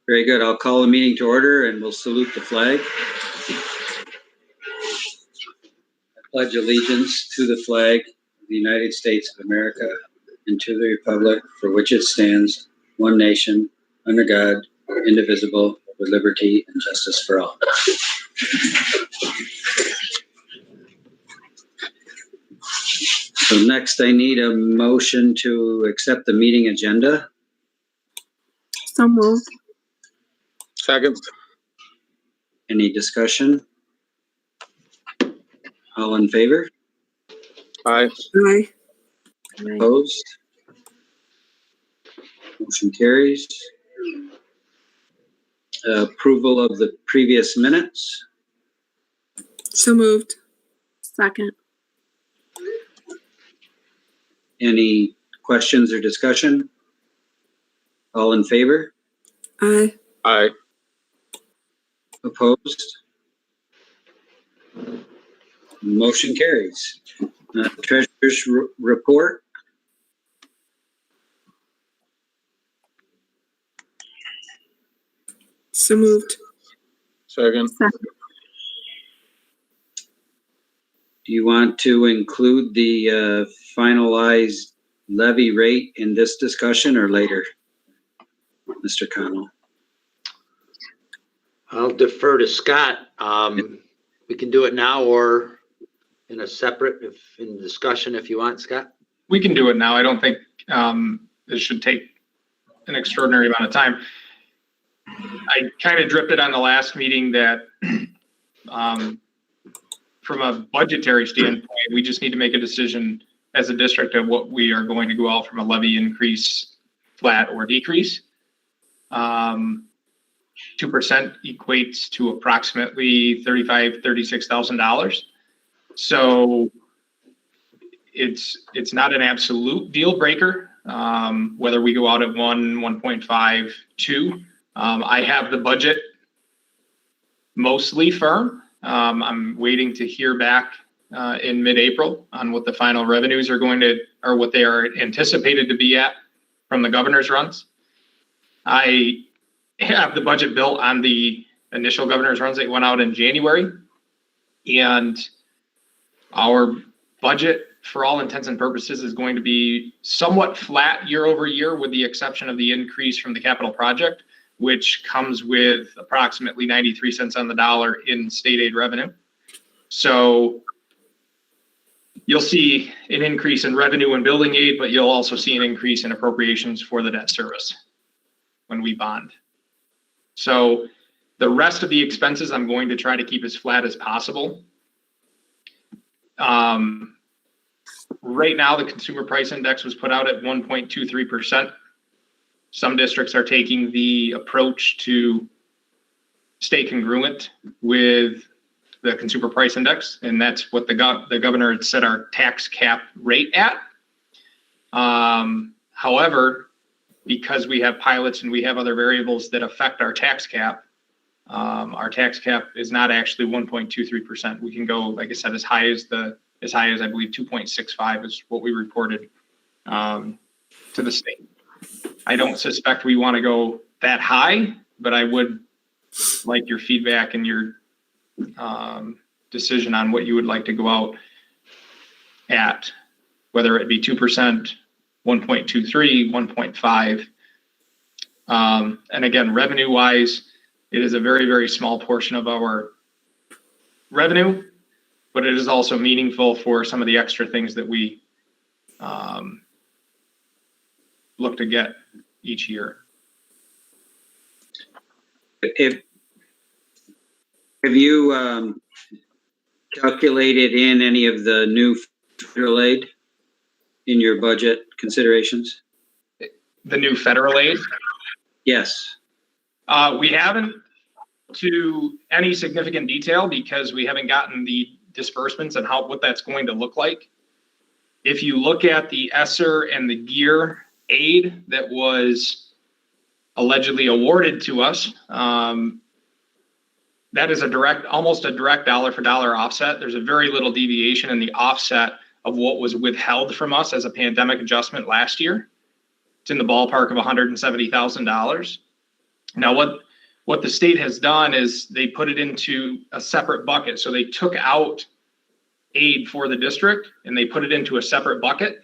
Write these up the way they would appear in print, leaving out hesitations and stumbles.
Very good. I'll call the meeting to order and we'll salute the flag. I pledge allegiance to the flag of the United States of America and to the republic for which it stands, one nation, under God, indivisible, with liberty and justice for all. So next, I need a motion to accept the meeting agenda. So moved. Second. Any discussion? All in favor? Aye. Aye. Opposed? Motion carries. Approval of the previous minutes. So moved. Second. Any questions or discussion? All in favor? Aye. Aye. Opposed? Motion carries. Treasurer's report. So moved. Second. Do you want to include the finalized levy rate in this discussion or later, Mr. Connell? I'll defer to Scott. We can do it now or in a separate, in discussion if you want, Scott. We can do it now. I don't think this should take an extraordinary amount of time. I kind of drifted on the last meeting that from a budgetary standpoint, we just need to make a decision as a district of what we are going to go out from a levy increase, flat or decrease. 2% equates to approximately $35,000, $36,000. So it's not an absolute deal breaker, whether we go out at 1.5, 2. I have the budget mostly firm. I'm waiting to hear back in mid-April on what the final revenues are going to, or what they are anticipated to be at from the governor's runs. I have the budget built on the initial governor's runs that went out in January, and our budget for all intents and purposes is going to be somewhat flat year over year, with the exception of the increase from the capital project, which comes with approximately 93 cents on the dollar in state aid revenue. So you'll see an increase in revenue and building aid, but you'll also see an increase in appropriations for the debt service when we bond. So the rest of the expenses, I'm going to try to keep as flat as possible. Right now, the consumer price index was put out at 1.23%. Some districts are taking the approach to stay congruent with the consumer price index, and that's what the governor had set our tax cap rate at. However, because we have pilots and we have other variables that affect our tax cap is not actually 1.23%. We can go, like I said, as high as I believe 2.65 is what we reported to the state. I don't suspect we want to go that high, but I would like your feedback and your decision on what you would like to go out at, whether it be 2%, 1.23, 1.5. And again, revenue wise, it is a very, very small portion of our revenue, but it is also meaningful for some of the extra things that we look to get each year. Have you calculated in any of the new federal aid in your budget considerations? The new federal aid? Yes. We haven't to any significant detail because we haven't gotten the disbursements and what that's going to look like. If you look at the ESSER and the GEAR aid that was allegedly awarded to us, that is almost a direct dollar for dollar offset. There's a very little deviation in the offset of what was withheld from us as a pandemic adjustment last year. It's in the ballpark of $170,000. Now, what the state has done is they put it into a separate bucket. So they took out aid for the district and they put it into a separate bucket,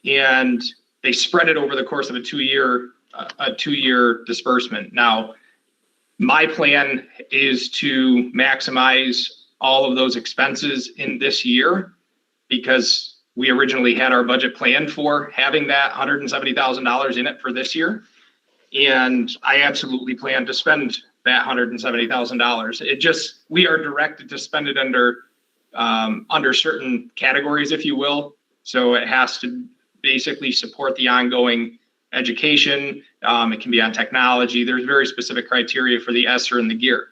and they spread it over the course of a two-year disbursement. Now, my plan is to maximize all of those expenses in this year, because we originally had our budget planned for having that $170,000 in it for this year. And I absolutely plan to spend that $170,000. It just, we are directed to spend it under certain categories, if you will. So it has to basically support the ongoing education. It can be on technology. There's very specific criteria for the ESSER and the GEAR.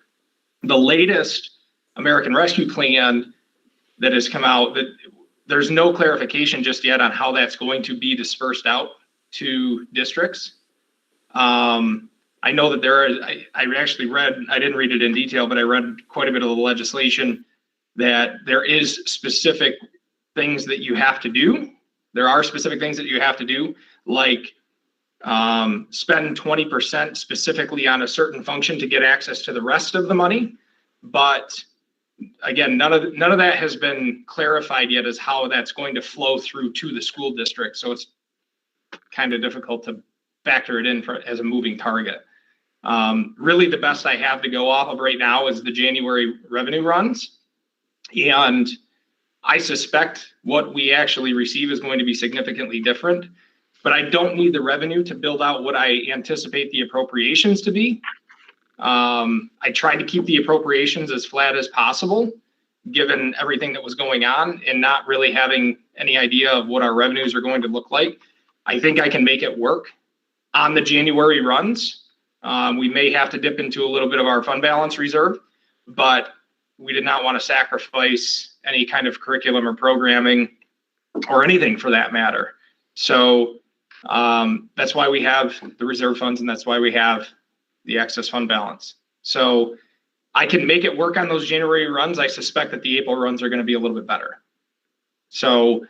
The latest American Rescue Plan that has come out, that there's no clarification just yet on how that's going to be dispersed out to districts. I know that there are, I actually read, I didn't read it in detail, but I read quite a bit of the legislation that there is specific things that you have to do. There are specific things that you have to do, like spend 20% specifically on a certain function to get access to the rest of the money. But again, none of that has been clarified yet as how that's going to flow through to the school district. So it's kind of difficult to factor it in as a moving target. Really, the best I have to go off of right now is the January revenue runs. And I suspect what we actually receive is going to be significantly different, but I don't need the revenue to build out what I anticipate the appropriations to be. I tried to keep the appropriations as flat as possible, given everything that was going on and not really having any idea of what our revenues are going to look like. I think I can make it work on the January runs. We may have to dip into a little bit of our fund balance reserve, but we did not want to sacrifice any kind of curriculum or programming or anything for that matter. So that's why we have the reserve funds, and that's why we have the excess fund balance. So I can make it work on those January runs. I suspect that the April runs are going to be a little bit better. So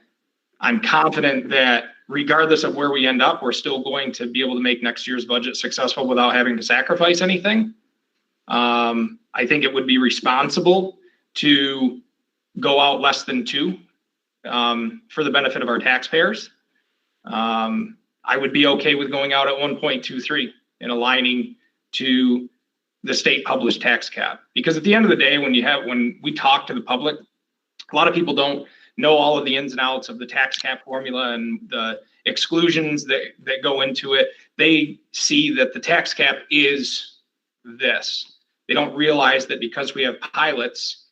I'm confident that regardless of where we end up, we're still going to be able to make next year's budget successful without having to sacrifice anything. I think it would be responsible to go out less than 2 for the benefit of our taxpayers. I would be okay with going out at 1.23 and aligning to the state published tax cap, because at the end of the day, when we talk to the public, a lot of people don't know all of the ins and outs of the tax cap formula and the exclusions that go into it. They see that the tax cap is this. They don't realize that because we have pilots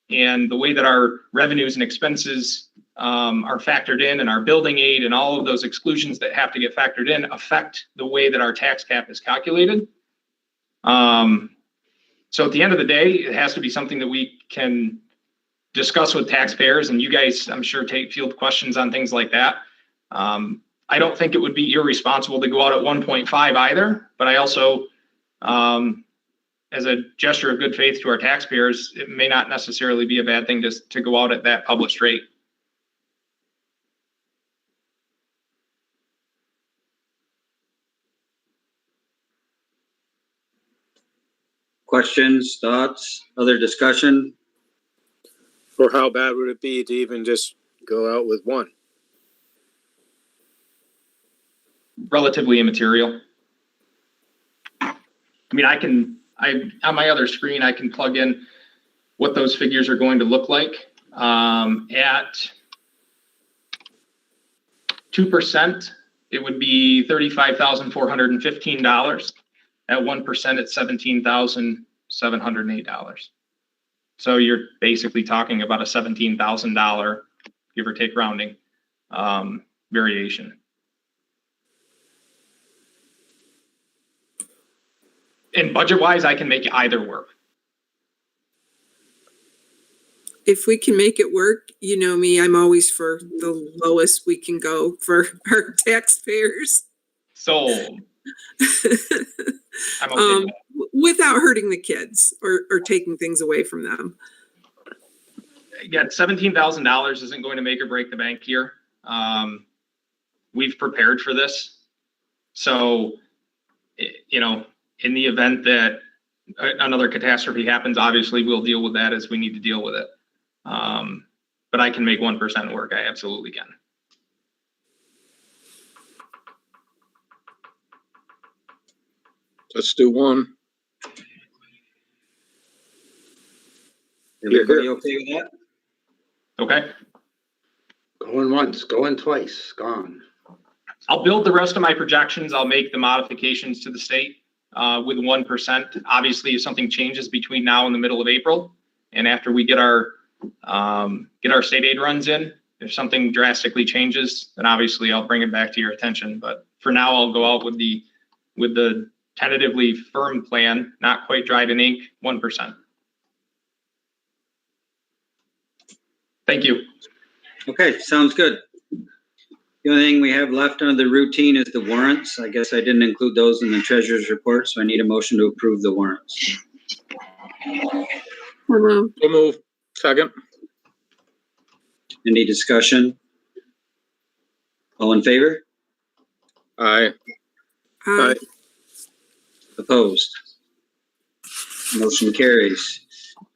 and the way that our revenues and expenses are factored in, and our building aid and all of those exclusions that have to get factored in affect the way that our tax cap is calculated. So at the end of the day, it has to be something that we can discuss with taxpayers, and you guys, I'm sure, field questions on things like that. I don't think it would be irresponsible to go out at 1.5 either, but I also, as a gesture of good faith to our taxpayers, it may not necessarily be a bad thing to go out at that published rate. Questions, thoughts, other discussion? Or how bad would it be to even just go out with 1? Relatively immaterial. I mean, on my other screen, I can plug in what those figures are going to look like. At 2%, it would be $35,415. At 1%, it's $17,708. So you're basically talking about a $17,000, give or take rounding, variation. And budget-wise, I can make either work. If we can make it work, you know me, I'm always for the lowest we can go for our taxpayers. So I'm okay with that. Without hurting the kids or taking things away from them. Again, $17,000 isn't going to make or break the bank here. We've prepared for this. So, in the event that another catastrophe happens, obviously we'll deal with that as we need to deal with it. But I can make 1% work. I absolutely can. Let's do one. Everybody okay with that? Okay. Going once, going twice, gone. I'll build the rest of my projections. I'll make the modifications to the state with 1%. Obviously, if something changes between now and the middle of April, and after we get our state aid runs in, if something drastically changes, then obviously I'll bring it back to your attention. But for now, I'll go out with the tentatively firm plan, not quite dried in ink, 1%. Thank you. Okay, sounds good. The only thing we have left under the routine is the warrants. I guess I didn't include those in the treasurer's report, so I need a motion to approve the warrants. So move. Second. Any discussion? All in favor? Aye. Aye. Opposed? Motion carries.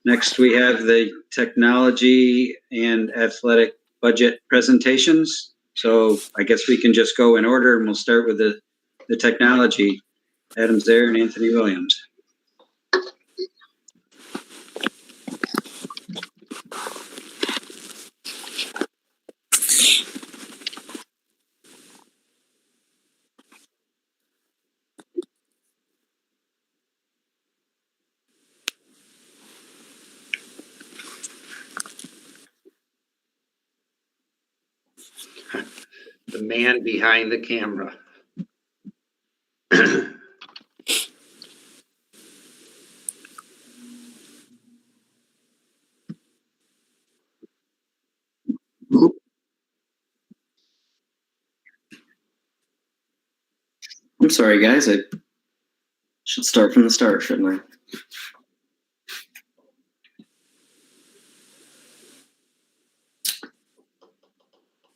Next, we have the technology and athletic budget presentations. So I guess we can just go in order and we'll start with the technology. Adam's there and Anthony Williams. The man behind the camera. I'm sorry, guys. I should start from the start, shouldn't I?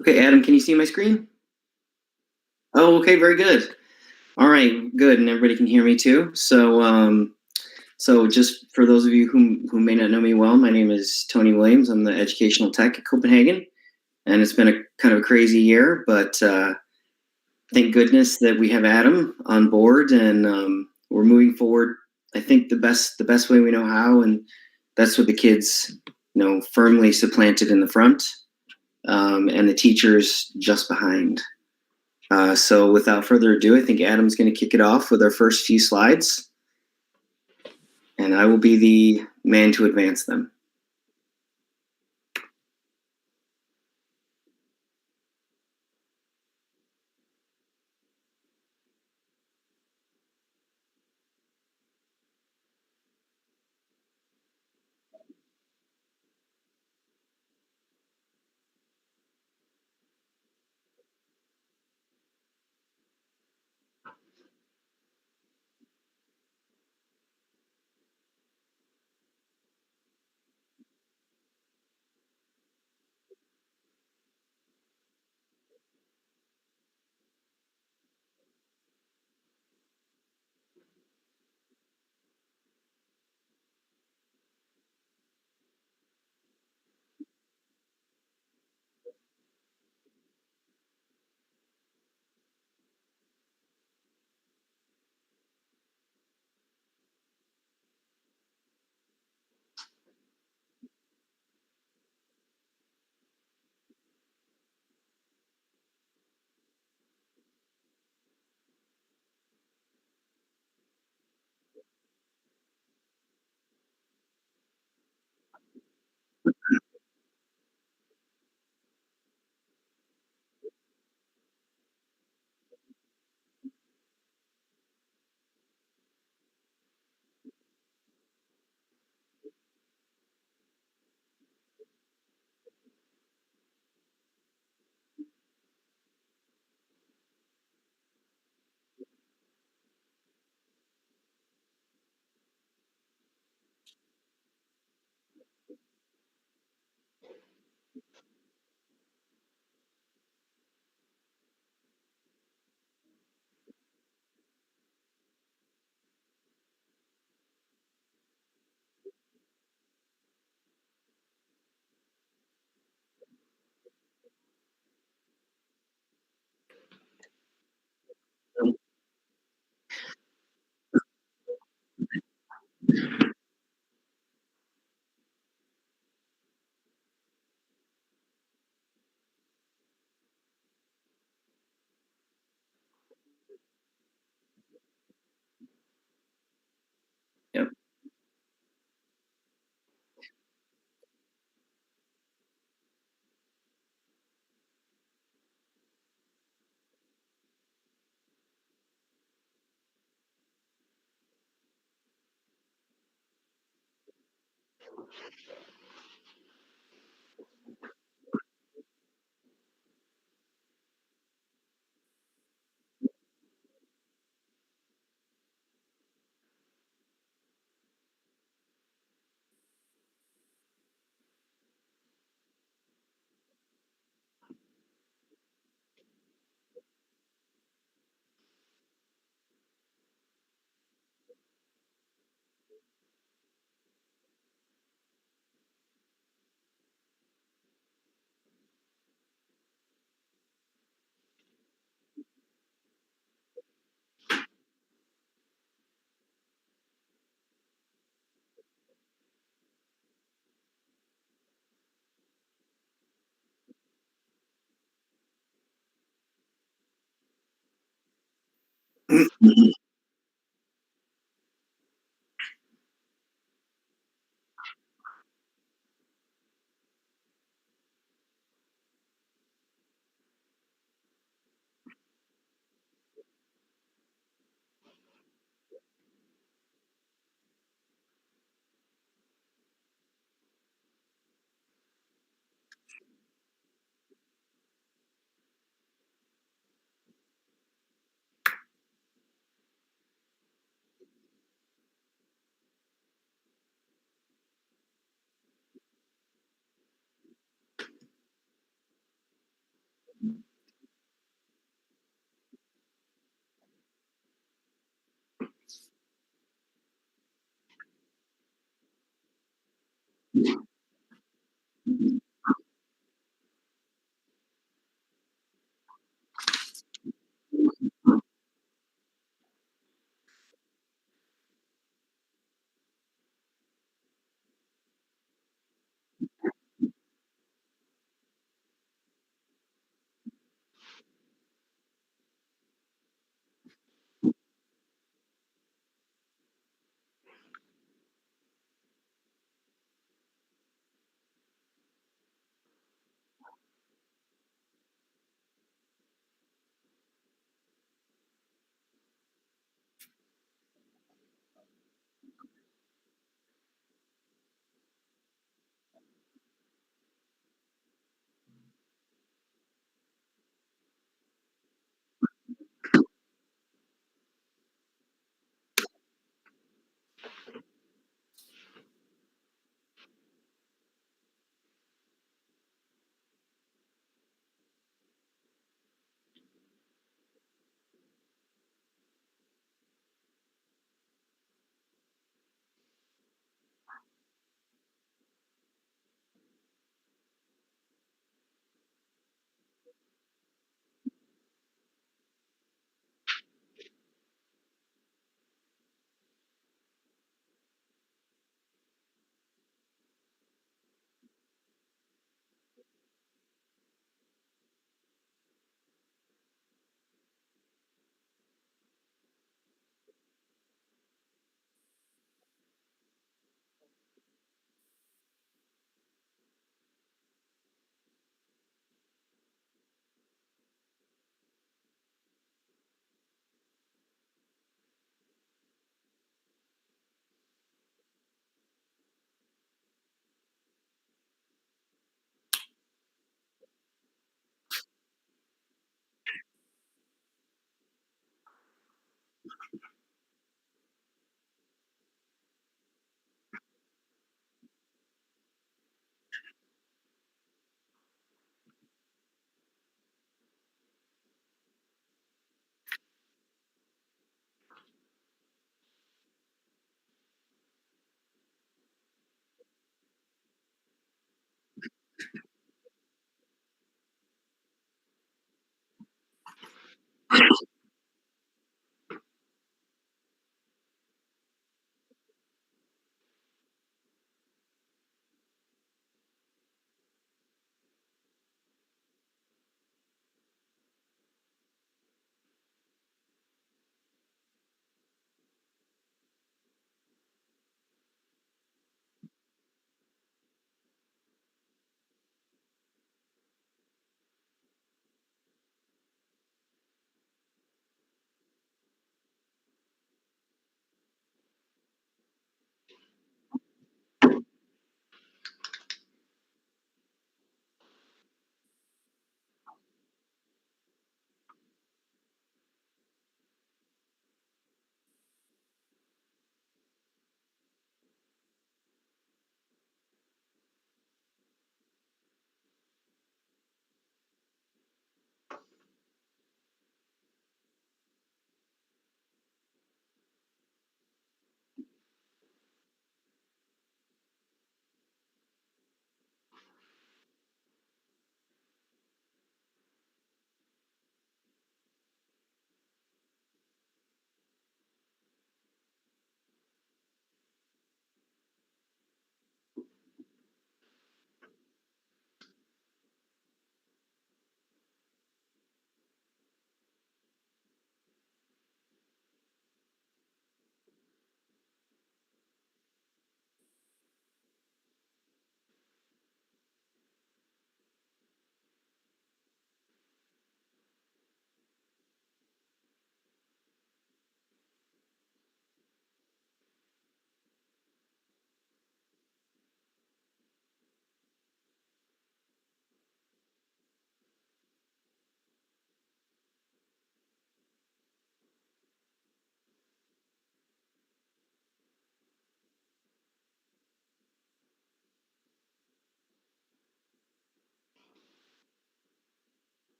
Okay, Adam, can you see my screen? Oh, okay, very good. All right, good, and everybody can hear me too. So just for those of you who may not know me well, my name is Tony Williams. I'm the educational tech at Copenhagen, and it's been a kind of a crazy year, but thank goodness that we have Adam on board, and we're moving forward. I think the best way we know how, and that's with the kids, firmly supplanted in the front, and the teachers just behind. So without further ado, I think Adam's going to kick it off with our first few slides, and I will be the man to advance them.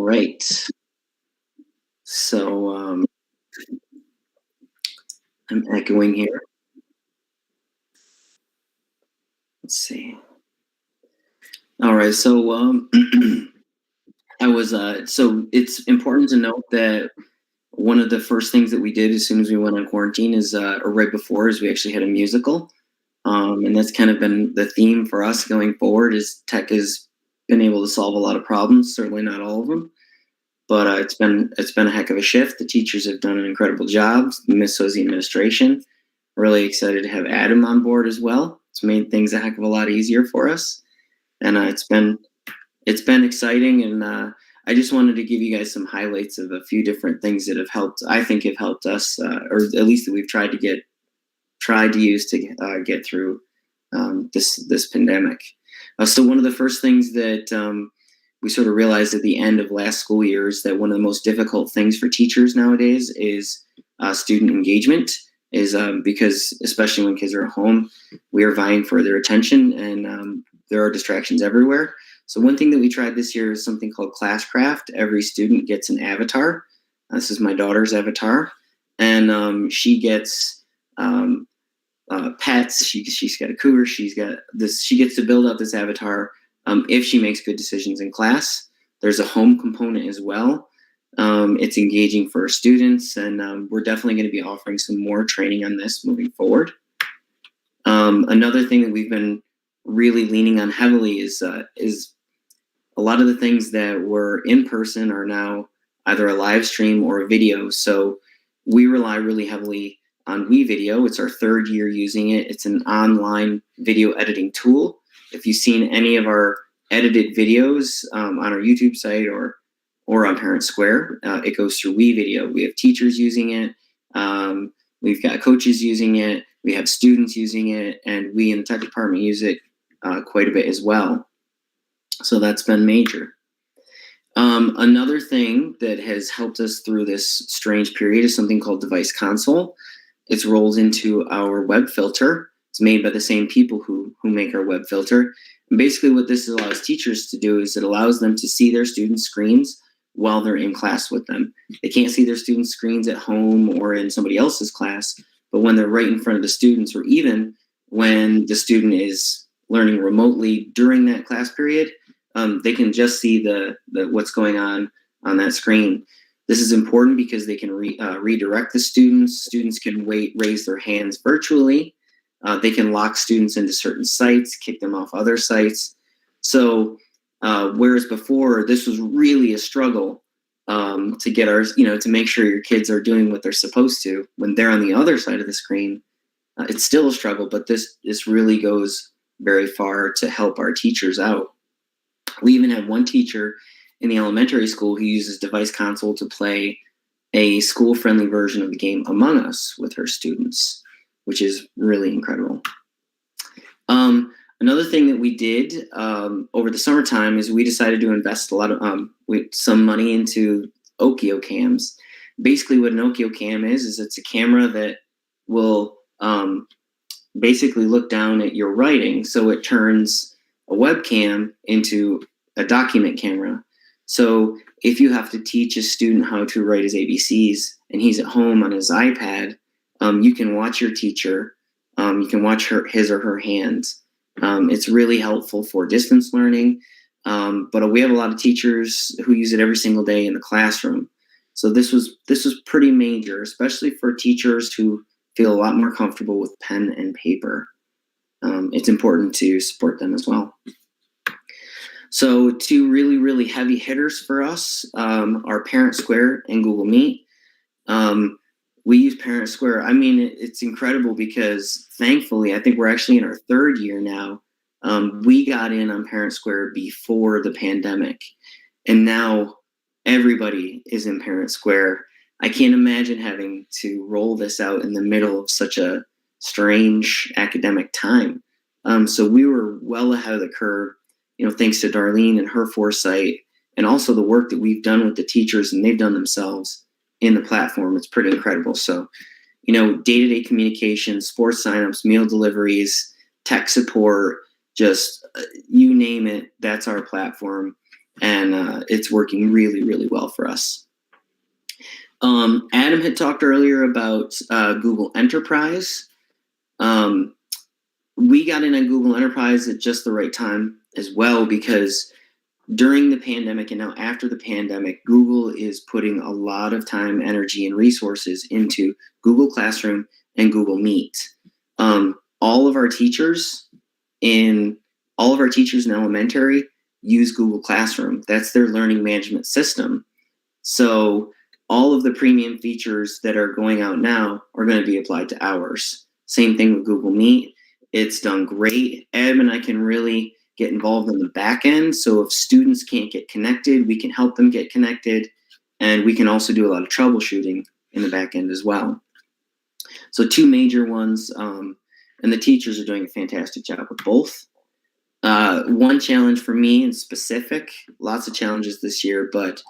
right. So I'm echoing here. Let's see. All right. So so it's important to note that one of the first things that we did as soon as we went on quarantine is, or right before, is we actually had a musical. And that's kind of been the theme for us going forward. Is tech has been able to solve a lot of problems, certainly not all of them, but it's been a heck of a shift. The teachers have done an incredible job. Miss So's administration. Really excited to have Adam on board as well. It's made things a heck of a lot easier for us, and it's been exciting. And I just wanted to give you guys some highlights of a few different things that have helped. I think have helped us, or at least that we've tried to use to get through this pandemic. So one of the first things that we sort of realized at the end of last school year is that one of the most difficult things for teachers nowadays is student engagement. Because especially when kids are at home, we are vying for their attention, and there are distractions everywhere. So one thing that we tried this year is something called Classcraft. Every student gets an avatar. This is my daughter's avatar, and she gets pets. She's got a cougar. She's got this. She gets to build out this avatar if she makes good decisions in class. There's a home component as well. It's engaging for students, and we're definitely going to be offering some more training on this moving forward. Another thing that we've been really leaning on heavily is a lot of the things that were in person are now either a live stream or a video. So we rely really heavily on WeVideo. It's our third year using it. It's an online video editing tool. If you've seen any of our edited videos on our YouTube site or on Parent Square, it goes through WeVideo. We have teachers using it. We've got coaches using it. We have students using it, and we in the tech department use it quite a bit as well. So that's been major. Another thing that has helped us through this strange period is something called Device Console. It's rolled into our web filter. It's made by the same people who make our web filter. And basically what this allows teachers to do is it allows them to see their students' screens while they're in class with them. They can't see their students' screens at home or in somebody else's class, but when they're right in front of the students, or even when the student is learning remotely during that class period, they can just see the what's going on that screen. This is important because they can redirect the students. Students can raise their hands virtually. They can lock students into certain sites, kick them off other sites. So whereas before this was really a struggle to get to make sure your kids are doing what they're supposed to when they're on the other side of the screen, it's still a struggle, but this really goes very far to help our teachers out. We even have one teacher in the elementary school who uses Device Console to play a school-friendly version of the game Among Us with her students, which is really incredible. Another thing that we did over the summertime is we decided to invest a lot of some money into Okio cams. Basically, what an Okio cam is it's a camera that will basically look down at your writing, so it turns a webcam into a document camera. So if you have to teach a student how to write his ABCs and he's at home on his iPad, you can watch your teacher. You can watch his or her hands. It's really helpful for distance learning, but we have a lot of teachers who use it every single day in the classroom. So this was pretty major, especially for teachers who feel a lot more comfortable with pen and paper. It's important to support them as well. So two really, really heavy hitters for us are Parent Square and Google Meet. We use Parent Square. I mean, it's incredible because thankfully, I think we're actually in our third year now. We got in on Parent Square before the pandemic, and now everybody is in Parent Square. I can't imagine having to roll this out in the middle of such a strange academic time. So we were well ahead of the curve, thanks to Darlene and her foresight, and also the work that we've done with the teachers and they've done themselves in the platform. It's pretty incredible. So, day-to-day communication, sports signups, meal deliveries, tech support, just you name it, that's our platform. and it's working really, really well for us. Adam had talked earlier about Google Enterprise. We got in on Google Enterprise at just the right time as well, because during the pandemic and now after the pandemic, Google is putting a lot of time, energy, and resources into Google Classroom and Google Meet. All of our teachers in elementary use Google Classroom. That's their learning management system. So all of the premium features that are going out now are going to be applied to ours. Same thing with Google Meet. It's done great. Adam and I can really get involved in the back end. So if students can't get connected, we can help them get connected. And we can also do a lot of troubleshooting in the back end as well. So two major ones, and the teachers are doing a fantastic job with both. One challenge for me in specific, lots of challenges this year, but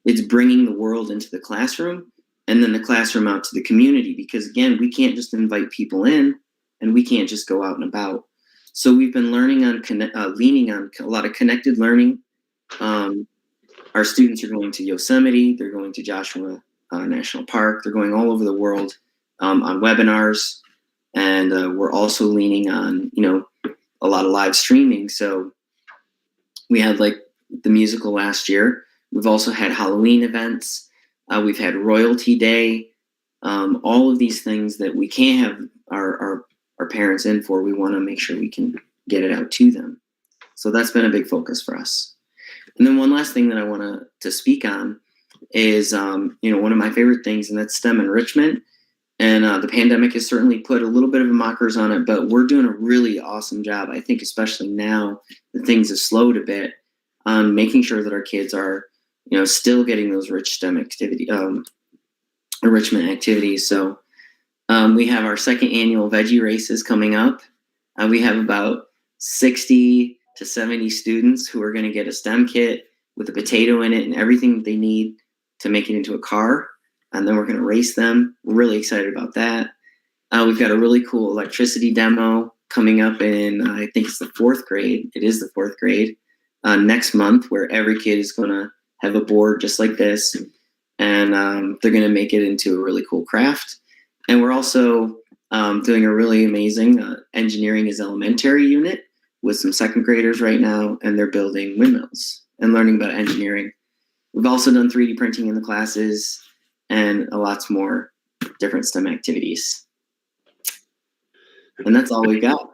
it's bringing the world into the classroom and then the classroom out to the community, because again, we can't just invite people in and we can't just go out and about. So we've been learning on leaning on a lot of connected learning. Our students are going to Yosemite, they're going to Joshua National Park, they're going all over the world on webinars, and we're also leaning on, a lot of live streaming. So we had like the musical last year. We've also had Halloween events. We've had Royalty Day. All of these things that we can't have our parents in for, we want to make sure we can get it out to them. So that's been a big focus for us. And then one last thing that I want to speak on is, one of my favorite things, and that's STEM enrichment. And the pandemic has certainly put a little bit of markers on it, but we're doing a really awesome job. I think especially now that things have slowed a bit, on making sure that our kids are, still getting those rich STEM enrichment activities. So we have our second annual veggie races coming up. We have about 60 to 70 students who are going to get a STEM kit with a potato in it and everything that they need to make it into a car. And then we're going to race them. We're really excited about that. We've got a really cool electricity demo coming up in, I think it's the 4th grade. It is the 4th grade next month, where every kid is going to have a board just like this. And they're going to make it into a really cool craft. And we're also doing a really amazing engineering is elementary unit with some 2nd graders right now, and they're building windmills and learning about engineering. We've also done 3D printing in the classes and lots more different STEM activities. And that's all we got.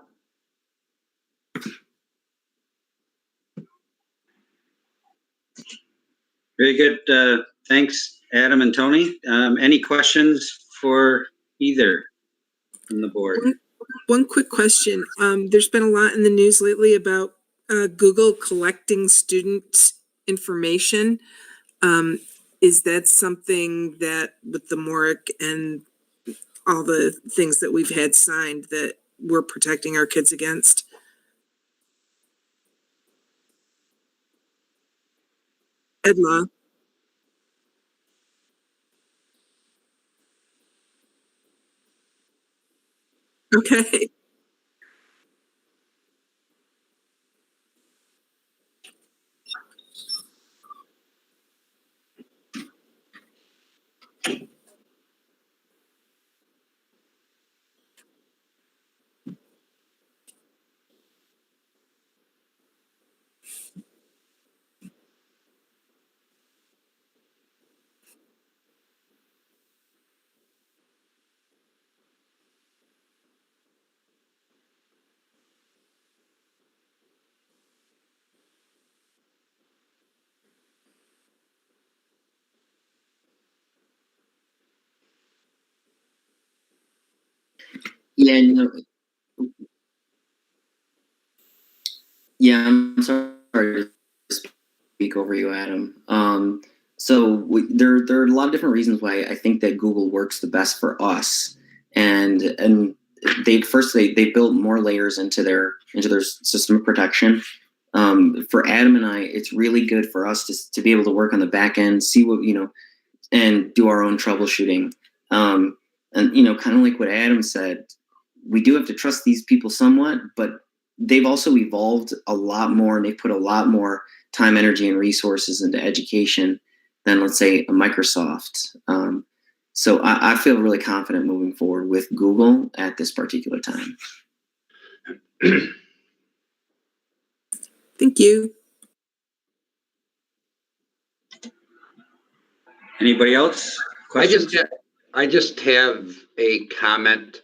Very good. Thanks, Adam and Tony. Any questions for either from the board? One quick question. There's been a lot in the news lately about Google collecting students' information. Is that something that with the MORIC and all the things that we've had signed that we're protecting our kids against? Edla. Okay. I'm sorry to speak over you, Adam. There are a lot of different reasons why I think that Google works the best for us, and they built more layers into their system of protection. For Adam and I, it's really good for us to be able to work on the back end, see what and do our own troubleshooting. And kind of like what Adam said, we do have to trust these people somewhat, but they've also evolved a lot more, and they've put a lot more time, energy, and resources into education than, let's say, a Microsoft. So I feel really confident moving forward with Google at this particular time. Thank you. Anybody else? Questions? I just have a comment.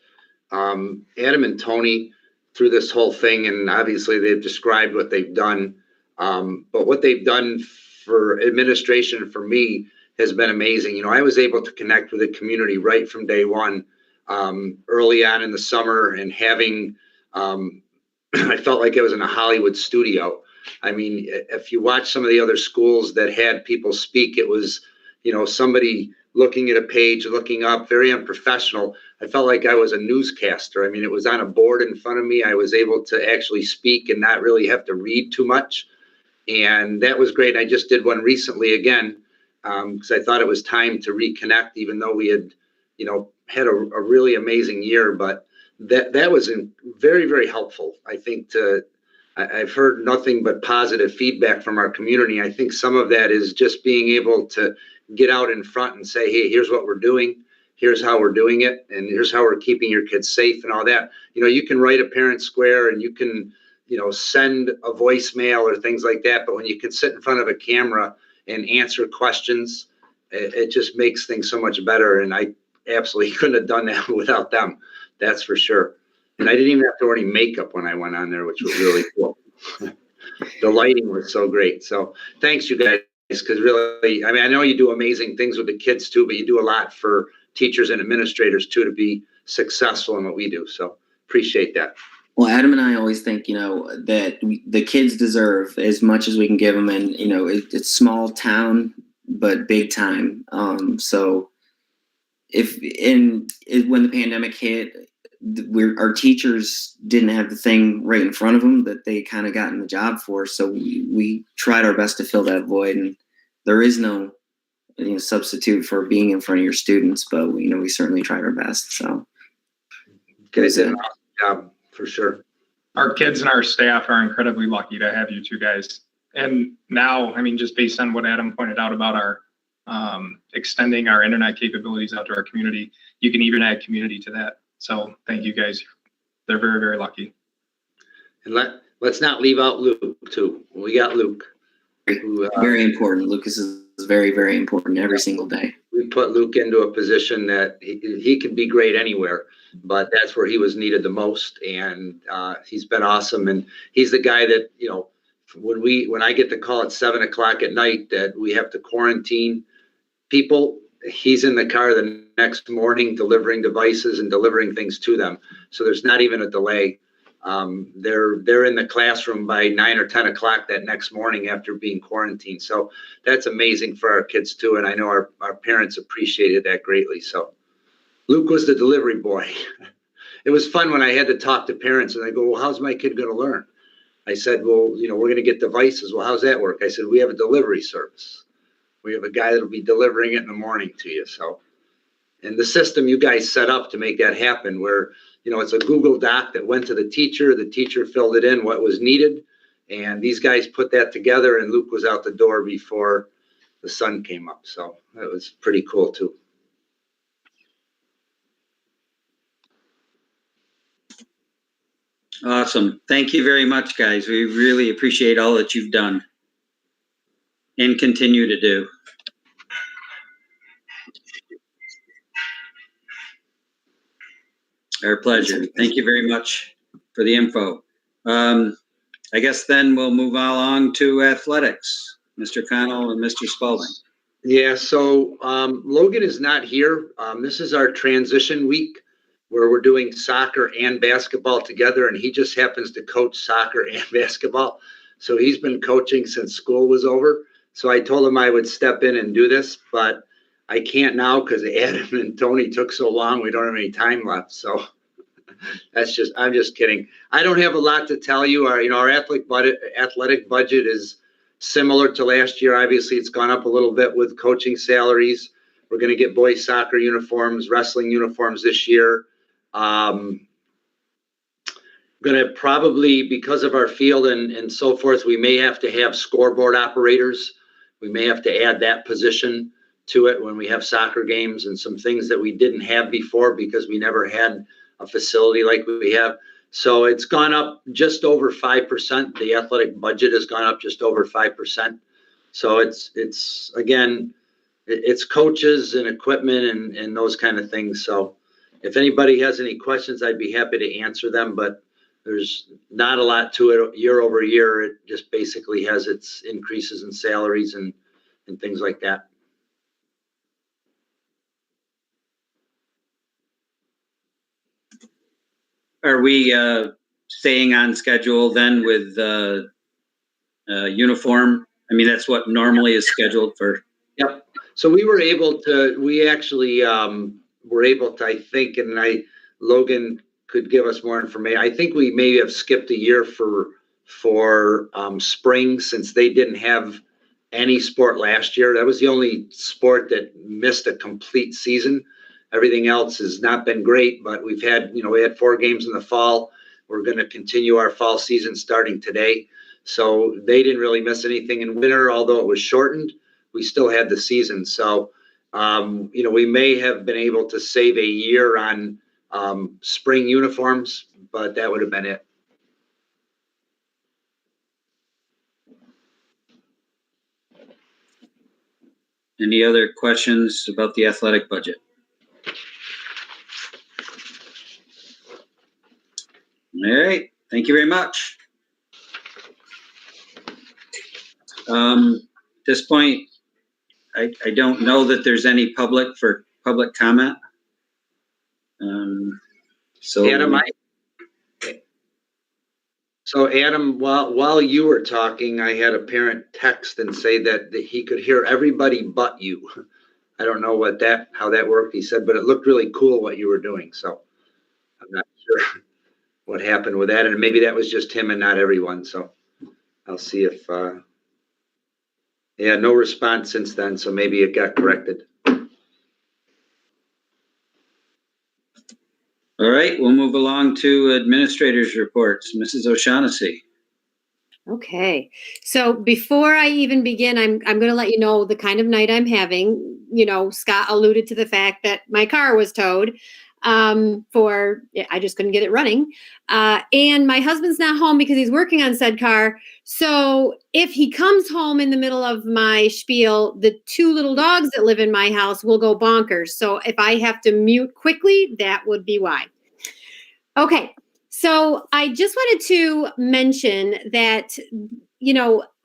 Adam and Tony, through this whole thing, and obviously they've described what they've done, but what they've done for administration for me has been amazing. You know, I was able to connect with the community right from day one, early on in the summer, and having, I felt like I was in a Hollywood studio. I mean, if you watch some of the other schools that had people speak, it was, you know, somebody looking at a page, looking up, very unprofessional. I felt like I was a newscaster. I mean, it was on a board in front of me. I was able to actually speak and not really have to read too much. And that was great. I just did one recently again, because I thought it was time to reconnect, even though we had, you know, had a really amazing year. But that was very, very helpful. I think I've heard nothing but positive feedback from our community. I think some of that is just being able to get out in front and say, hey, here's what we're doing. Here's how we're doing it. And here's how we're keeping your kids safe and all that. You know, you can write a parent square and you can, you know, send a voicemail or things like that. But when you can sit in front of a camera and answer questions, it just makes things so much better. And I absolutely couldn't have done that without them. That's for sure. And I didn't even have to wear any makeup when I went on there, which was really cool. The lighting was so great. So thanks, you guys, because really, I mean, I know you do amazing things with the kids too, but you do a lot for teachers and administrators too to be successful in what we do. So appreciate that. Well, Adam and I always think, you know, that the kids deserve as much as we can give them. And, you know, it's small town, but big time. So when the pandemic hit, our teachers didn't have the thing right in front of them that they kind of got in the job for. So we tried our best to fill that void, and there is no, you know, substitute for being in front of your students, but you know, we certainly tried our best. So Guys did an awesome job for sure. Our kids and our staff are incredibly lucky to have you two guys. And now, I mean, just based on what Adam pointed out about our extending our internet capabilities out to our community, you can even add community to that. So thank you guys. They're very, very lucky. And let's not leave out Luke too. We got Luke. Who, very important. Lucas is very, very important every single day. We put Luke into a position that he can be great anywhere, but that's where he was needed the most. And he's been awesome. And he's the guy that, you know, when I get the call at 7:00 at night that we have to quarantine people, he's in the car the next morning delivering devices and delivering things to them. So there's not even a delay. They're in the classroom by 9 or 10 o'clock that next morning after being quarantined. So that's amazing for our kids too. And I know our parents appreciated that greatly. So Luke was the delivery boy. It was fun when I had to talk to parents and they go, well, how's my kid going to learn? I said, well, you know, we're going to get devices. Well, how's that work? I said, we have a delivery service. We have a guy that'll be delivering it in the morning to you. So, and the system you guys set up to make that happen where, you know, it's a Google Doc that went to the teacher filled it in what was needed. And these guys put that together and Luke was out the door before the sun came up. So that was pretty cool too. Awesome. Thank you very much, guys. We really appreciate all that you've done and continue to do. Our pleasure. Thank you very much for the info. I guess then we'll move along to athletics. Mr. Connell and Mr. Spalding. Yeah, so Logan is not here. This is our transition week where we're doing soccer and basketball together, and he just happens to coach soccer and basketball. So he's been coaching since school was over. So I told him I would step in and do this, but I can't now because Adam and Tony took so long. We don't have any time left. So I'm just kidding. I don't have a lot to tell you. Our athletic budget is similar to last year. Obviously, it's gone up a little bit with coaching salaries. We're going to get boys soccer uniforms, wrestling uniforms this year. Going gonna probably, because of our field and so forth, we may have to have scoreboard operators. We may have to add that position to it when we have soccer games and some things that we didn't have before because we never had a facility like we have. So it's gone up just over 5%. The athletic budget has gone up just over 5%. So it's again, it's coaches and equipment and those kind of things. So if anybody has any questions, I'd be happy to answer them, but there's not a lot to it year over year. It just basically has its increases in salaries and things like that. Are we staying on schedule then with uniform? I mean, that's what normally is scheduled for. Yep. So we actually were able to, I think, and Logan could give us more information. I think we may have skipped a year for spring since they didn't have any sport last year. That was the only sport that missed a complete season. Everything else has not been great, but we had 4 games in the fall. We're going to continue our fall season starting today. So they didn't really miss anything in winter, although it was shortened. We still had the season. So, we may have been able to save a year on spring uniforms, but that would have been it. Any other questions about the athletic budget? All right, thank you very much. At this point, I don't know that there's any public comment. So Adam, while you were talking, I had a parent text and say that he could hear everybody but you. I don't know how that worked. He said, but it looked really cool what you were doing. So I'm not sure what happened with that, and maybe that was just him and not everyone. So I'll see if no response since then. So maybe it got corrected. All right, we'll move along to administrators' reports. Mrs. O'Shaughnessy. Okay, so before I even begin, I'm going to let you know the kind of night I'm having. Scott alluded to the fact that my car was towed. I just couldn't get it running. And my husband's not home because he's working on said car. So if he comes home in the middle of my spiel, the 2 little dogs that live in my house will go bonkers. So if I have to mute quickly, that would be why. Okay. So I just wanted to mention that,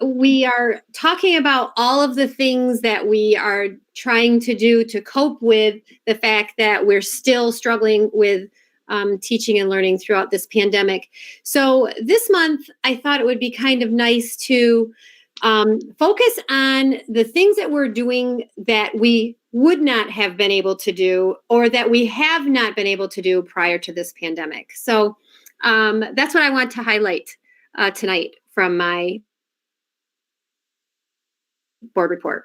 we are talking about all of the things that we are trying to do to cope with the fact that we're still struggling with teaching and learning throughout this pandemic. So this month, I thought it would be kind of nice to focus on the things that we're doing that we would not have been able to do or that we have not been able to do prior to this pandemic. So that's what I want to highlight tonight from my board report.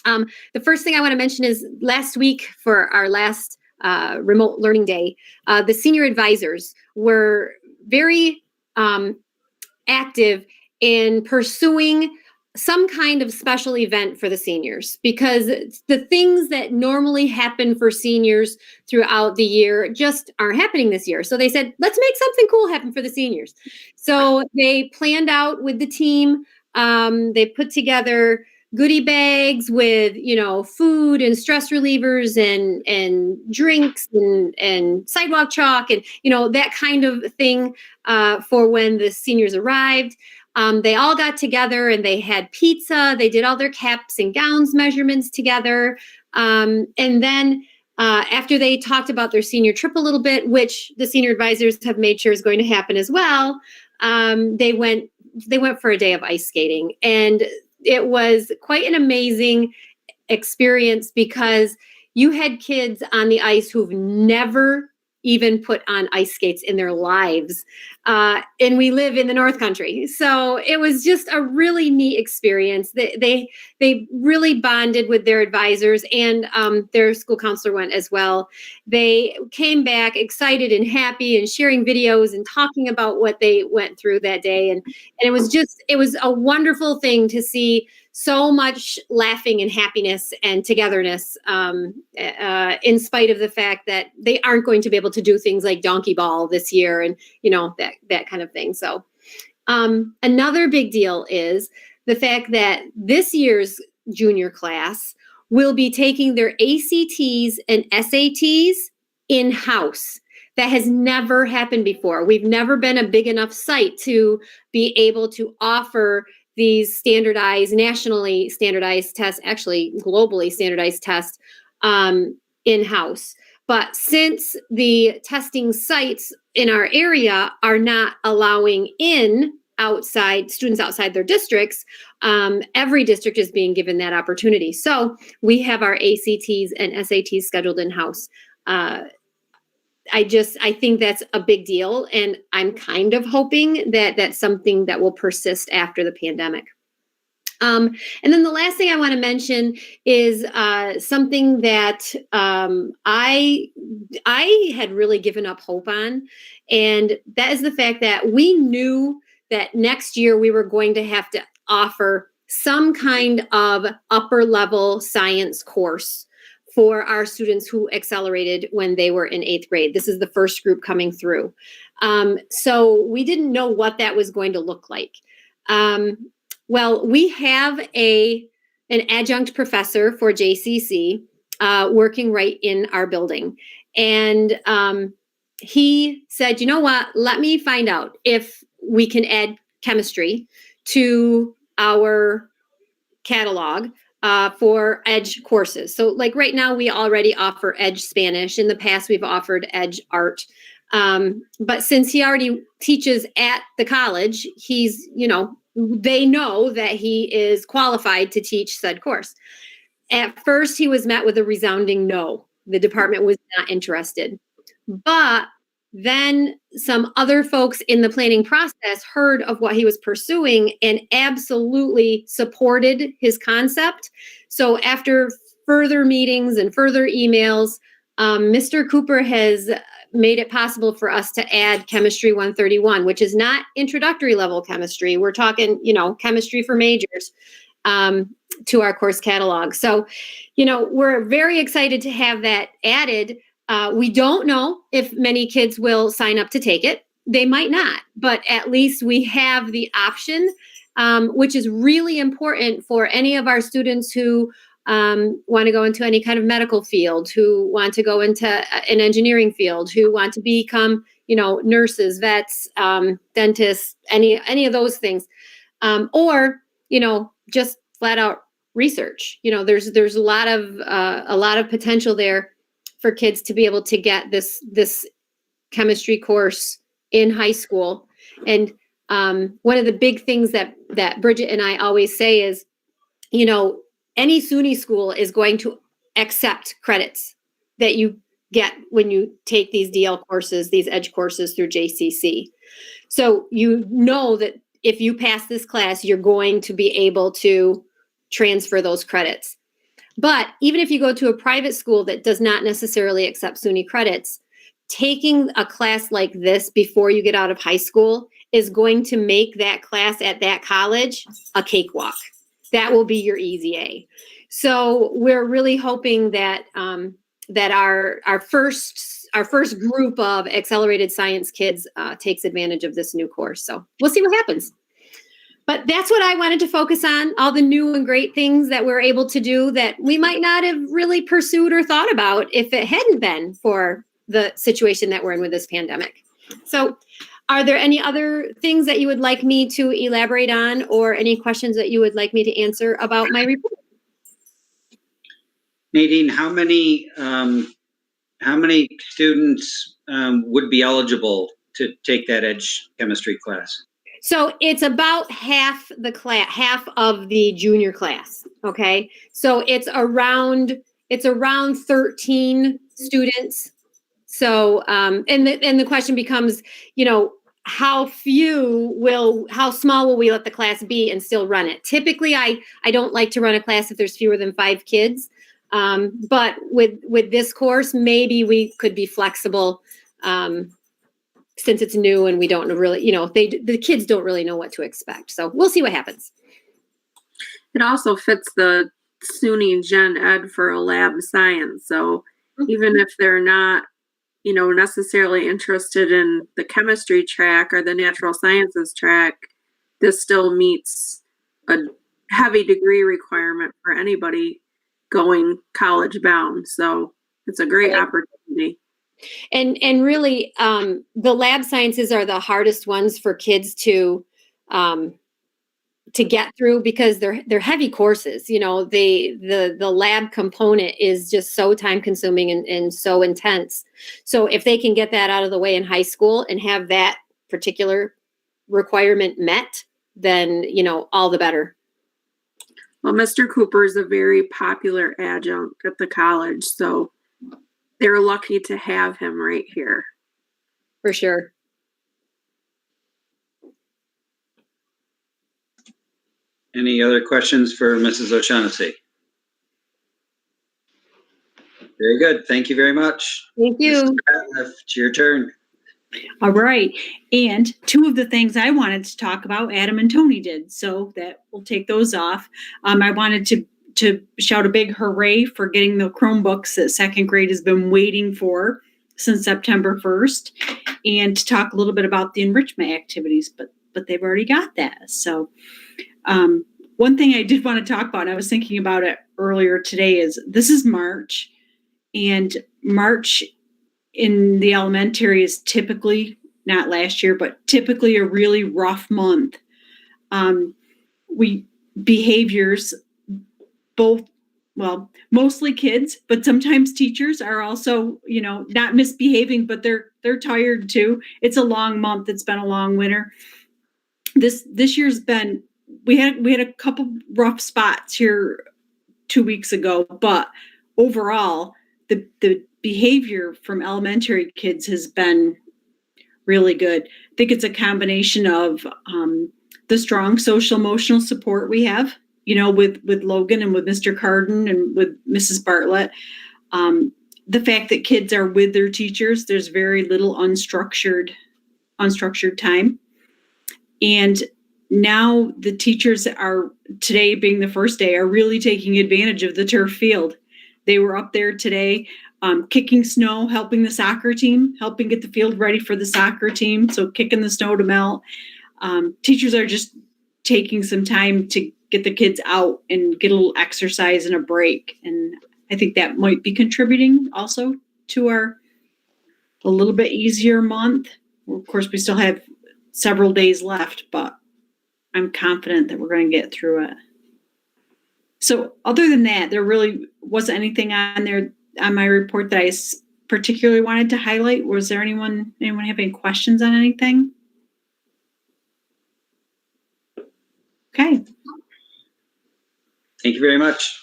The first thing I want to mention is last week for our last remote learning day, the senior advisors were very active in pursuing some kind of special event for the seniors, because the things that normally happen for seniors throughout the year just aren't happening this year. So they said, let's make something cool happen for the seniors. So they planned out with the team. They put together goodie bags with, food and stress relievers and drinks and sidewalk chalk and, that kind of thing for when the seniors arrived. They all got together and they had pizza. They did all their caps and gowns measurements together. And then after they talked about their senior trip a little bit, which the senior advisors have made sure is going to happen as well, they went for a day of ice skating. And it was quite an amazing experience because you had kids on the ice who've never even put on ice skates in their lives. And we live in the North Country. So it was just a really neat experience. They really bonded with their advisors, and their school counselor went as well. They came back excited and happy and sharing videos and talking about what they went through that day. And it was a wonderful thing to see so much laughing and happiness and togetherness, in spite of the fact that they aren't going to be able to do things like donkey ball this year and, that kind of thing. So another big deal is the fact that this year's junior class will be taking their ACTs and SATs in-house. That has never happened before. We've never been a big enough site to be able to offer these standardized, nationally standardized tests, actually globally standardized tests, in-house. But since the testing sites in our area are not allowing in students outside their districts, every district is being given that opportunity. So we have our ACTs and SATs scheduled in-house. I think that's a big deal, and I'm kind of hoping that that's something that will persist after the pandemic. And then the last thing I want to mention is something that I had really given up hope on, and that is the fact that we knew that next year we were going to have to offer some kind of upper level science course for our students who accelerated when they were in 8th grade. This is the first group coming through. So we didn't know what that was going to look like. Well, we have an adjunct professor for JCC working right in our building. And he said, you know what, let me find out if we can add chemistry to our catalog for EDGE courses. So like right now, we already offer EDGE Spanish. In the past, we've offered EDGE Art. But since he already teaches at the college, they know that he is qualified to teach said course. At first, he was met with a resounding no. The department was not interested. But then some other folks in the planning process heard of what he was pursuing and absolutely supported his concept. So after further meetings and further emails, Mr. Cooper has made it possible for us to add Chemistry 131, which is not introductory level chemistry. We're talking, chemistry for majors, to our course catalog. So, we're very excited to have that added. We don't know if many kids will sign up to take it. They might not, but at least we have the option, which is really important for any of our students who want to go into any kind of medical field, who want to go into an engineering field, who want to become, nurses, vets, dentists, any of those things, or just flat out research. There's a lot of potential there for kids to be able to get this chemistry course in high school. And one of the big things that Bridget and I always say is, any SUNY school is going to accept credits that you get when you take these DL courses, these EDGE courses through JCC. So that if you pass this class, you're going to be able to transfer those credits. But even if you go to a private school that does not necessarily accept SUNY credits, taking a class like this before you get out of high school is going to make that class at that college a cakewalk. That will be your easy A. So we're really hoping that that our first group of accelerated science kids takes advantage of this new course. So we'll see what happens. But that's what I wanted to focus on, all the new and great things that we're able to do that we might not have really pursued or thought about if it hadn't been for the situation that we're in with this pandemic. So are there any other things that you would like me to elaborate on, or any questions that you would like me to answer about my report? Nadine, how many students would be eligible to take that EDGE chemistry class? So it's about half of the junior class. Okay. So it's around 13 students So, and the question becomes, how small will we let the class be and still run it? Typically, I don't like to run a class if there's fewer than 5 kids. But with this course, maybe we could be flexible, since it's new and we don't really, the kids don't really know what to expect. So we'll see what happens. It also fits the SUNY Gen Ed for a lab science. So even if they're not, necessarily interested in the chemistry track or the natural sciences track, this still meets a heavy degree requirement for anybody going college bound. So it's a great opportunity. And really, the lab sciences are the hardest ones for kids to get through because they're heavy courses. The lab component is just so time consuming and so intense. So if they can get that out of the way in high school and have that particular requirement met, then, all the better. Well, Mr. Cooper is a very popular adjunct at the college, so they're lucky to have him right here. For sure. Any other questions for Mrs. O'Shaughnessy? Very good. Thank you very much. Thank you. Mrs. Ratliff, it's your turn. All right. And 2 of the things I wanted to talk about, Adam and Tony did. So that we'll take those off. I wanted to shout a big hooray for getting the Chromebooks that 2nd grade has been waiting for since September 1st, and to talk a little bit about the enrichment activities, but they've already got that. So one thing I did want to talk about, and I was thinking about it earlier today, is this is March, and March in the elementary is typically, not last year, but typically a really rough month. Behaviors, mostly kids, but sometimes teachers are also, not misbehaving, but they're tired too. It's a long month. It's been a long winter. This year's been, we had a couple rough spots here 2 weeks ago, but overall, the behavior from elementary kids has been really good. I think it's a combination of the strong social emotional support we have, with Logan and with Mr. Carden and with Mrs. Bartlett. The fact that kids are with their teachers, there's very little unstructured time. And now the teachers are, today being the first day, are really taking advantage of the turf field. They were up there today, kicking snow, helping the soccer team, helping get the field ready for the soccer team. So kicking the snow to melt. Teachers are just taking some time to get the kids out and get a little exercise and a break. And I think that might be contributing also to a little bit easier month. Of course, we still have several days left, but I'm confident that we're going to get through it. So other than that, there really wasn't anything on there on my report that I particularly wanted to highlight. Was there anyone have any questions on anything? Okay. Thank you very much,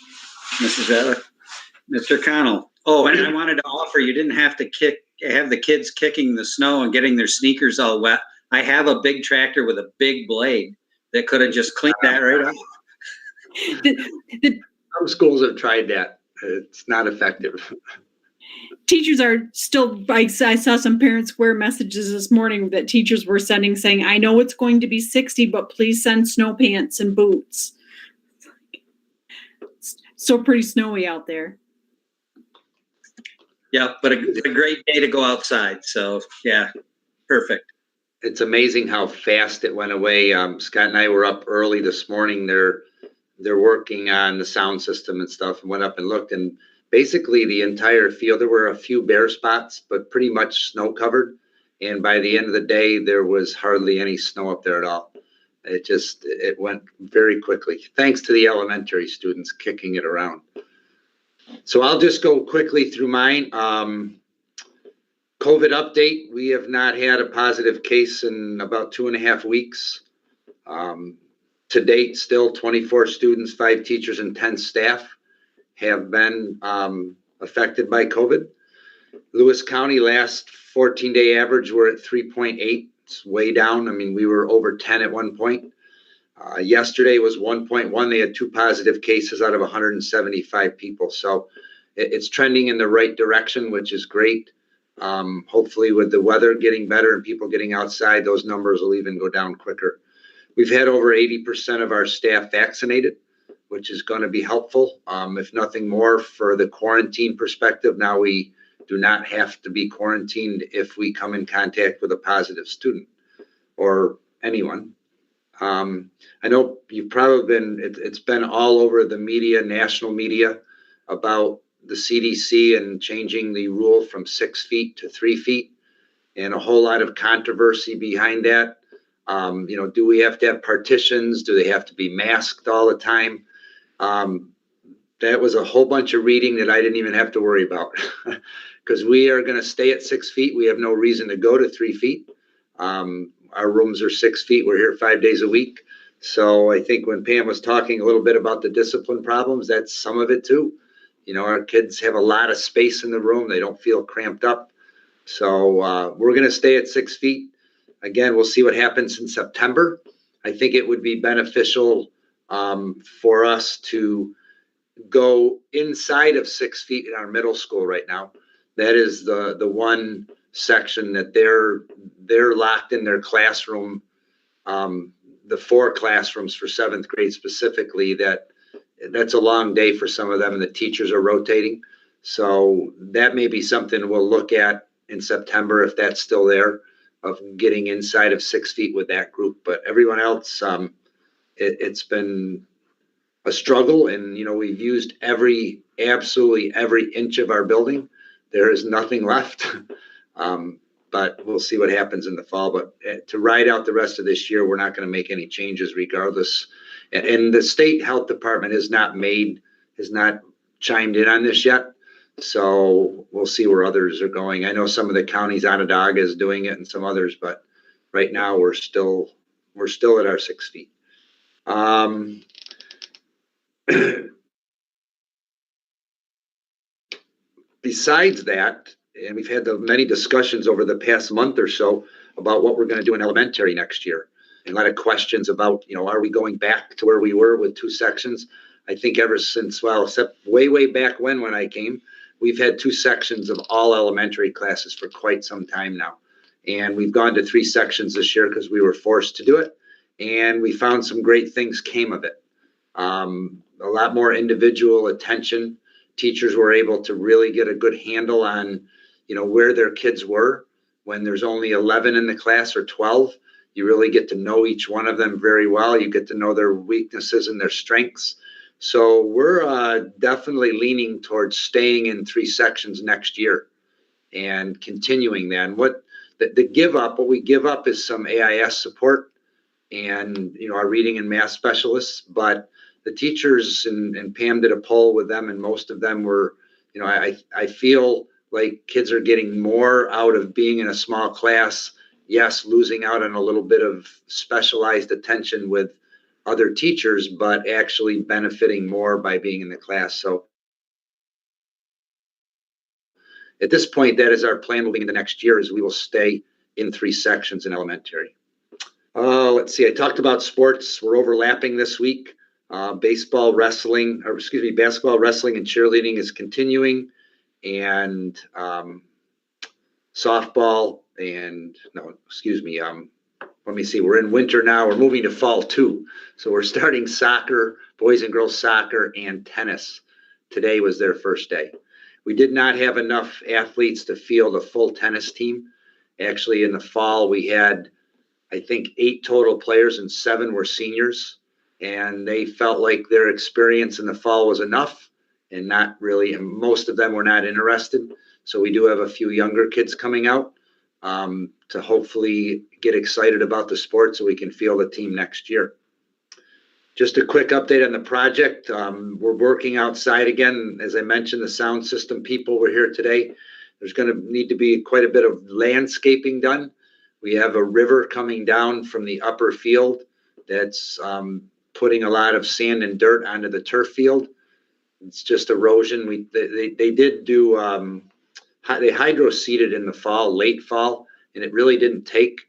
Mrs. Ratliff. Mr. Connell. Oh, and I wanted to offer, you didn't have to have the kids kicking the snow and getting their sneakers all wet. I have a big tractor with a big blade that could have just cleaned that right off. Some schools have tried that. It's not effective. Teachers are still, I saw some Parent Square messages this morning that teachers were sending saying, I know it's going to be 60, but please send snow pants and boots. It's still pretty snowy out there. Yeah, but a great day to go outside. So yeah, perfect. It's amazing how fast it went away. Scott and I were up early this morning. They're working on the sound system and stuff, and went up and looked, and basically the entire field, there were a few bare spots, but pretty much snow covered. And by the end of the day, there was hardly any snow up there at all. It went very quickly, thanks to the elementary students kicking it around. So I'll just go quickly through mine. COVID update, we have not had a positive case in about 2.5 weeks. To date, still 24 students, 5 teachers, and 10 staff have been affected by COVID. Lewis County last 14-day average, we're at 3.8. It's way down. I mean, we were over 10 at one point. Yesterday was 1.1. They had 2 positive cases out of 175 people. So it's trending in the right direction, which is great. Hopefully with the weather getting better and people getting outside, those numbers will even go down quicker. We've had over 80% of our staff vaccinated, which is going to be helpful. If nothing more, for the quarantine perspective, now we do not have to be quarantined if we come in contact with a positive student or anyone. I know you've probably it's been all over the media, national media, about the CDC and changing the rule from 6 feet to 3 feet, and a whole lot of controversy behind that. Do we have to have partitions? Do they have to be masked all the time? That was a whole bunch of reading that I didn't even have to worry about because we are going to stay at 6 feet. We have no reason to go to 3 feet. Our rooms are 6 feet. We're here 5 days a week. So I think when Pam was talking a little bit about the discipline problems, that's some of it too. Our kids have a lot of space in the room. They don't feel cramped up. So we're going to stay at 6 feet. Again, we'll see what happens in September. I think it would be beneficial for us to go inside of 6 feet in our middle school right now. That is the one section that they're locked in their classroom, the 4 classrooms for 7th grade specifically. That's a long day for some of them, and the teachers are rotating. So that may be something we'll look at in September if that's still there, of getting inside of 6 feet with that group. But everyone else, it's been a struggle, and we've used absolutely every inch of our building. There is nothing left. But we'll see what happens in the fall. But to ride out the rest of this year, we're not going to make any changes regardless. And the state health department has not chimed in on this yet. So we'll see where others are going. I know some of the counties, Onondaga is doing it, and some others, but right now we're still at our 6 feet. Besides that, and we've had many discussions over the past month or so about what we're going to do in elementary next year. And a lot of questions about, are we going back to where we were with 2 sections? I think ever since, except way back when I came, we've had 2 sections of all elementary classes for quite some time now. And we've gone to 3 sections this year because we were forced to do it. And we found some great things came of it. A lot more individual attention. Teachers were able to really get a good handle on, where their kids were. When there's only 11 in the class or 12, you really get to know each one of them very well. You get to know their weaknesses and their strengths. So we're definitely leaning towards staying in 3 sections next year and continuing that. And what we give up is some AIS support and, our reading and math specialists. But the teachers, and Pam did a poll with them, and most of them were, I feel like kids are getting more out of being in a small class. Yes, losing out on a little bit of specialized attention with other teachers, but actually benefiting more by being in the class. So at this point, that is our plan moving into next year, is we will stay in 3 sections in elementary. Let's see, I talked about sports. We're overlapping this week. Basketball, wrestling, and cheerleading is continuing, and softball let me see, we're in winter now. We're moving to fall too. So we're starting soccer, boys and girls soccer, and tennis. Today was their first day. We did not have enough athletes to field a full tennis team. Actually, in the fall, we had, I think, 8 total players, and 7 were seniors. And they felt like their experience in the fall was enough, and not really, and most of them were not interested. So we do have a few younger kids coming out to hopefully get excited about the sport so we can field a team next year. Just a quick update on the project. We're working outside again. As I mentioned, the sound system people were here today. There's going to need to be quite a bit of landscaping done. We have a river coming down from the upper field that's putting a lot of sand and dirt onto the turf field. It's just erosion. They did do they hydro seeded in the fall, late fall, and it really didn't take.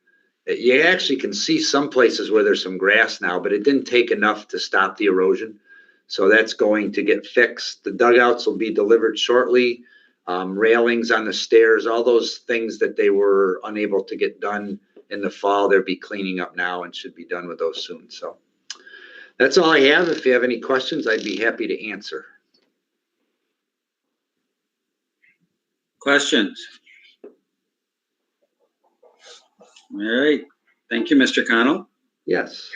You actually can see some places where there's some grass now, but it didn't take enough to stop the erosion. So that's going to get fixed. The dugouts will be delivered shortly. Railings on the stairs, all those things that they were unable to get done in the fall, they'll be cleaning up now and should be done with those soon. So that's all I have. If you have any questions, I'd be happy to answer. Questions? All right. Thank you, Mr. Connell. Yes.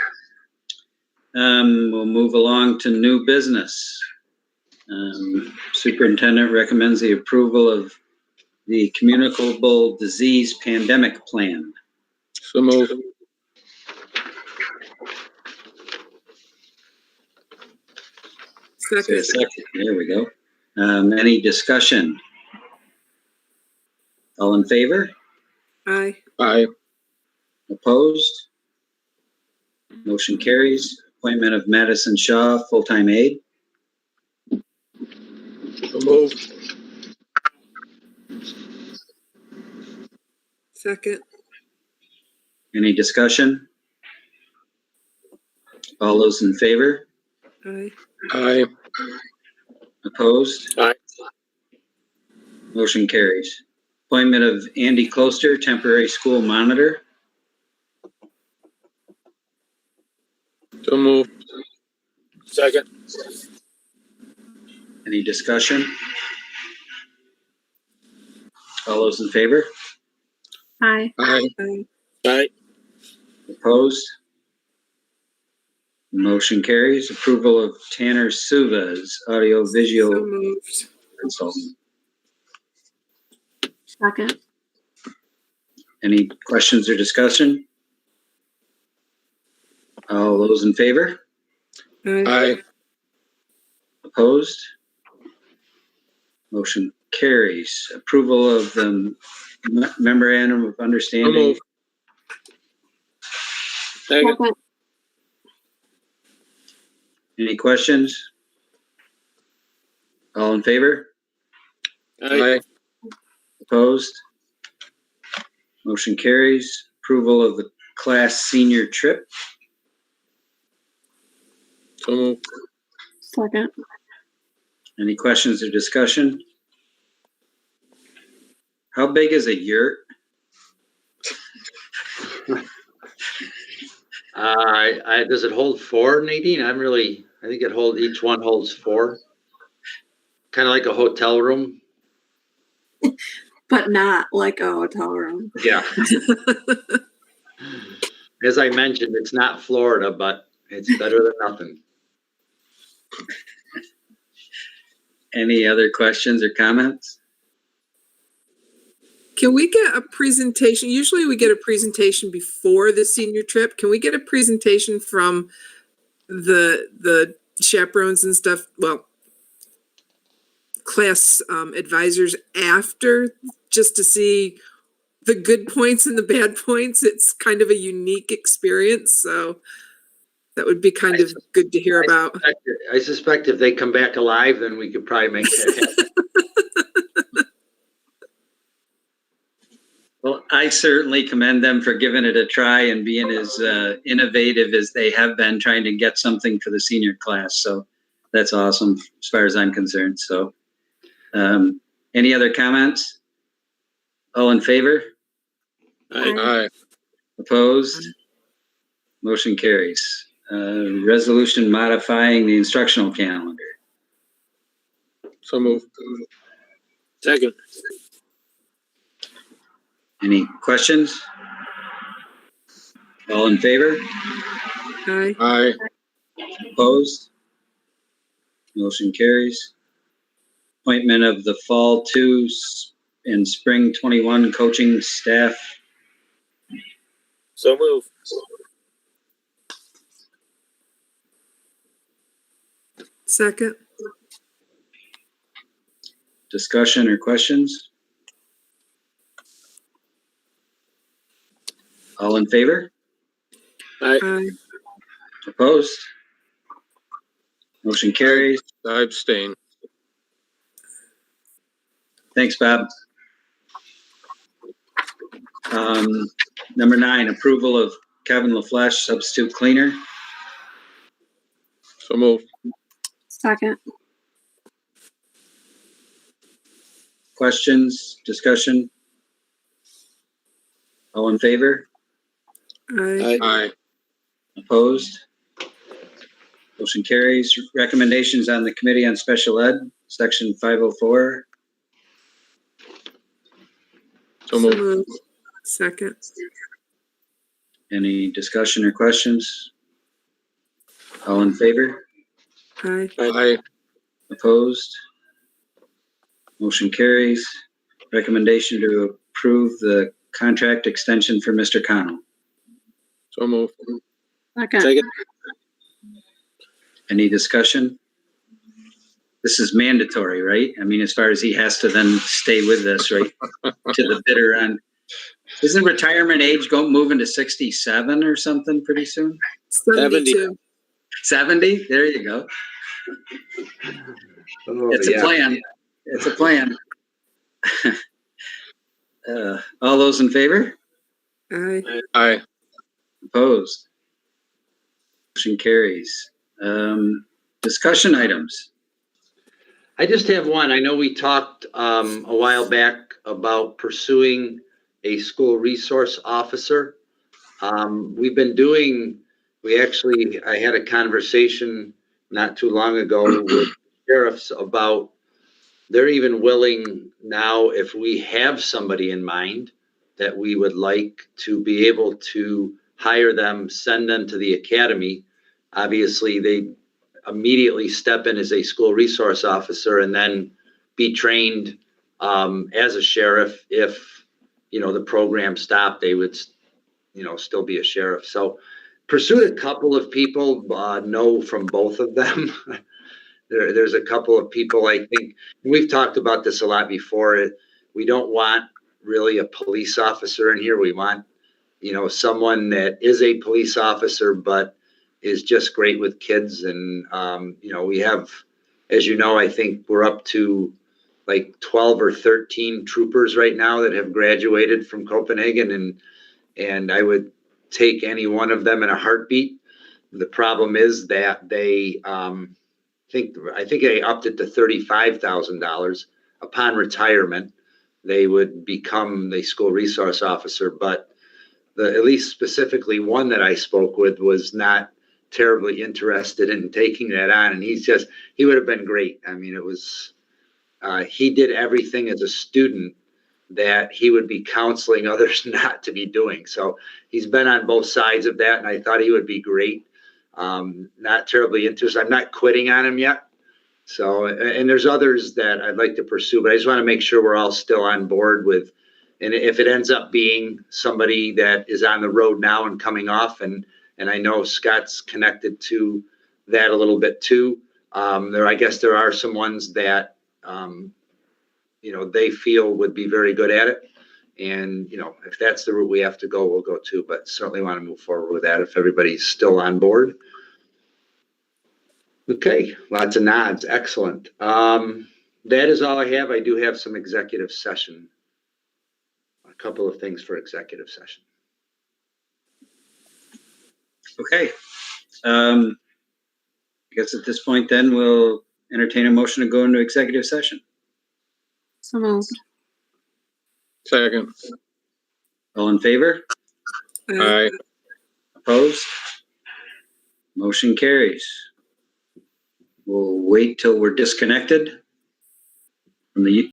We'll move along to new business. Superintendent recommends the approval of the communicable disease pandemic plan. So move. Second. Second. There we go. Any discussion? All in favor? Aye. Aye. Opposed? Motion carries. Appointment of Madison Shaw, full-time aide. So move. Second. Any discussion? All those in favor? Aye. Aye. Opposed? Aye. Motion carries. Appointment of Andy Closter, temporary school monitor. So move. Second. Any discussion? All those in favor? Aye. Aye. Aye. Aye. Opposed? Motion carries. Approval of Tanner Suva as So audiovisual moved. consultant. Second. Any questions or discussion? All those in favor? Aye. Aye. Opposed? Motion carries. Approval of the memorandum of So understanding. move. Second. Second. Any questions? All in favor? Aye. Opposed? Motion carries. Approval of the class senior trip. So move. Second. Any questions or discussion? How big is a yurt? Does it hold 4, Nadine? I think each one holds 4. Kind of like a hotel room. But not like a hotel room. Yeah. As I mentioned, it's not Florida, but it's better than nothing. Any other questions or comments? Can we get a presentation? Usually we get a presentation before the senior trip. Can we get a presentation from the chaperones and stuff? Well, class advisors after, just to see the good points and the bad points. It's kind of a unique experience, so that would be kind of good to hear about. I suspect if they come back alive, then we could probably make that happen. Well, I certainly commend them for giving it a try and being as innovative as they have been trying to get something for the senior class. So that's awesome as far as I'm concerned. So any other comments? All in favor? Aye. Opposed? Motion carries. Resolution modifying the instructional calendar. So move. Second. Any questions? All in favor? Aye. Aye. Opposed? Motion carries. Appointment of the fall 2 and spring 21 coaching staff. So move. Second. Discussion or questions? All in favor? Aye. Aye. Opposed? Motion carries. I abstain. Thanks, Bob. Number 9, approval of Kevin LaFleche, substitute cleaner. So moved. Second. Questions, discussion? All in favor? Aye. Aye. Opposed? Motion carries. Recommendations on the Committee on Special Ed, Section 504. So moved. Second. Any discussion or questions? All in favor? Aye. Aye. Opposed? Motion carries. Recommendation to approve the contract extension for Mr. Connell. So moved. Second. Any discussion? This is mandatory, right? I mean, as far as he has to then stay with us, right, to the bitter end. Isn't retirement age moving to 67 or something pretty soon? 72. 70? There you go. It's a plan. It's a plan. All those in favor? Aye. Aye. Opposed? Motion carries. Discussion items. I just have one. I know we talked a while back about pursuing a school resource officer. We've been doing, I had a conversation not too long ago with sheriffs about they're even willing now, if we have somebody in mind that we would like to be able to hire them, send them to the academy. Obviously, they immediately step in as a school resource officer and then be trained as a sheriff. If, the program stopped, they would, still be a sheriff. So pursued a couple of people, no from both of them. There's a couple of people, I think, we've talked about this a lot before. We don't want really a police officer in here. We want, someone that is a police officer, but is just great with kids. And, we have, as you know, I think we're up to like 12 or 13 troopers right now that have graduated from Copenhagen. And I would take any one of them in a heartbeat. The problem is that they, I think they upped it to $35,000 upon retirement. They would become the school resource officer, but at least specifically one that I spoke with was not terribly interested in taking that on. And he would have been great. I mean, it was, he did everything as a student that he would be counseling others not to be doing. So he's been on both sides of that. And I thought he would be great. Not terribly interested. I'm not quitting on him yet. So, and there's others that I'd like to pursue, but I just want to make sure we're all still on board with, and if it ends up being somebody that is on the road now and coming off, and I know Scott's connected to that a little bit too. I guess there are some ones that, they feel would be very good at it. And, if that's the route we have to go, we'll go too, but certainly want to move forward with that if everybody's still on board. Okay, lots of nods. Excellent. That is all I have. I do have some executive session. A couple of things for executive session. Okay. I guess at this point then we'll entertain a motion to go into executive session. So moved. Second. All in favor? Aye. Opposed? Motion carries. We'll wait till we're disconnected from the